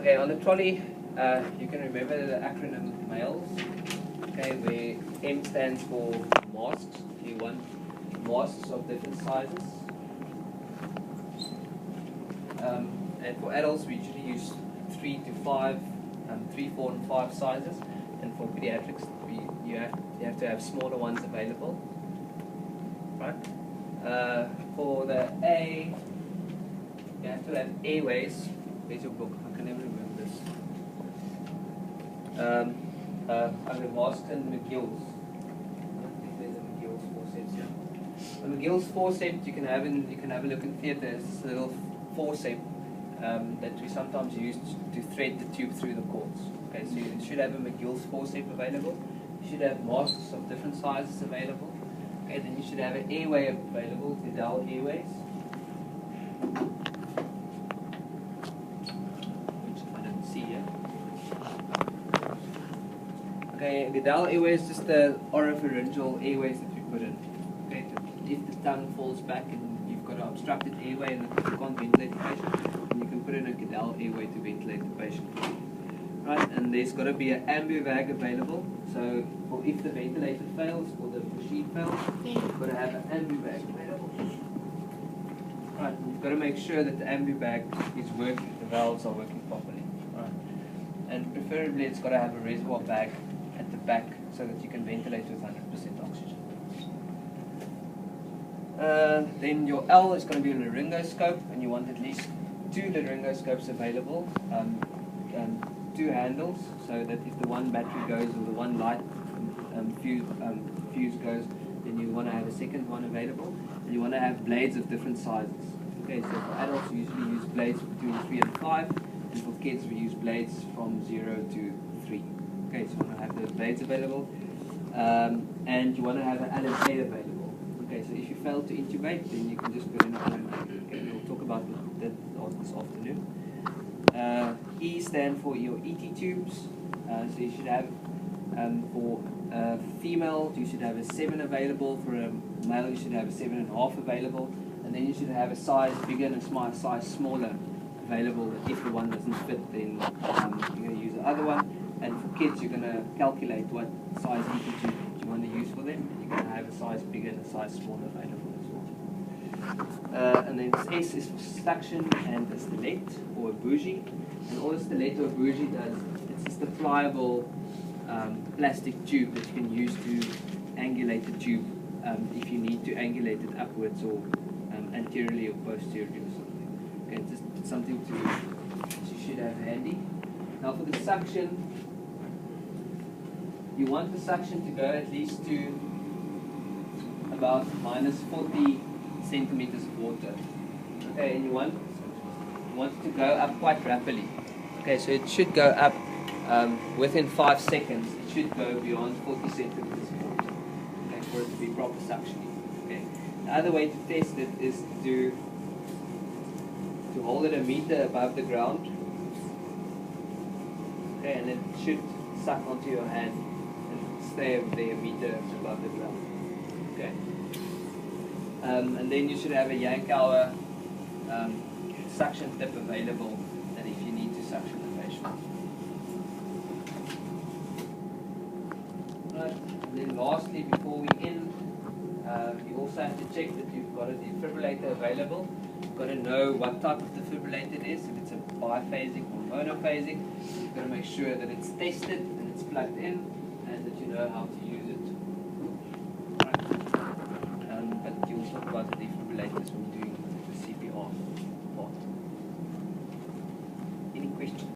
Okay, on the trolley, you can remember the acronym MAILS. Okay, where M stands for masks. You want masks of different sizes. And for adults, we usually use 3 to 5, 3, 4, and 5 sizes. And for pediatrics, you have to have smaller ones available. Right? For the A, you have to have airways. Where's your book? I can never remember this. Under masks and McGill's. I think there's a McGill's forceps here. On McGill's forceps, you can have a look in theatre. It's this little forceps that we sometimes use to thread the tube through the cords. Okay, so you should have a McGill's forceps available. You should have masks of different sizes available. Okay, then you should have an airway available, Vidal airways. Which I don't see here. Okay, Vidal airways is just the oropharyngeal airways that we put in. Okay, if the tongue falls back and you've got an obstructed airway and you can't ventilate the patient, then you can put in a Vidal airway to ventilate the patient. Right, and there's got to be an ambivag available. So, for if the ventilator fails or the machine fails, you've got to have an ambivag available. Right, and you've got to make sure that the ambivag is working, the valves are working properly. Right, and preferably it's got to have a reservoir bag at the back so that you can ventilate with 100% oxygen. Then your L is going to be a laryngoscope, and you want at least 2 laryngoscopes available. 2 handles, so that if the one battery goes or the one light fuse goes, then you want to have a second one available, and you want to have blades of different sizes. Okay, so for adults we usually use blades between 3 and 5, and for kids we use blades from 0 to 3. Okay, so you want to have those blades available, and you want to have an LMA available. Okay, so if you fail to intubate, then you can just put in an LMA. Okay, we'll talk about that this afternoon. E stand for your ET tubes, so you should have, for female you should have a 7 available, for a male you should have a 7.5 available, and then you should have a size bigger and a size smaller available, that if the one doesn't fit, then you're going to use the other one. And for kids, you're going to calculate what size ET tube you want to use for them, and you're going to have a size bigger and a size smaller available as well. And then S is for suction and a stilette or a bougie. And all a stilette or a bougie does, it's just a pliable plastic tube that you can use to angulate the tube if you need to angulate it upwards or anteriorly or posteriorly or something. Okay, just something that you should have handy. Now for the suction, you want the suction to go at least to about minus 40 centimeters of water. Okay, and you want it to go up quite rapidly. Okay, so it should go up within 5 seconds. It should go beyond 40 centimeters of water. Okay, for it to be proper suctioning. Okay. The other way to test it is to hold it a meter above the ground. Okay, and it should suck onto your hand and stay over there a meter above the ground. Okay. And then you should have a Yankauer suction tip available, and if you need to suction the patient. Right. And then lastly, before we end, you also have to check that you've got a defibrillator available. You've got to know what type of defibrillator it is, if it's a biphasic or monophasic. You've got to make sure that it's tested and it's plugged in, and that you know how to use it. Right. But you'll talk about the defibrillators when you're doing the CPR part. Any questions?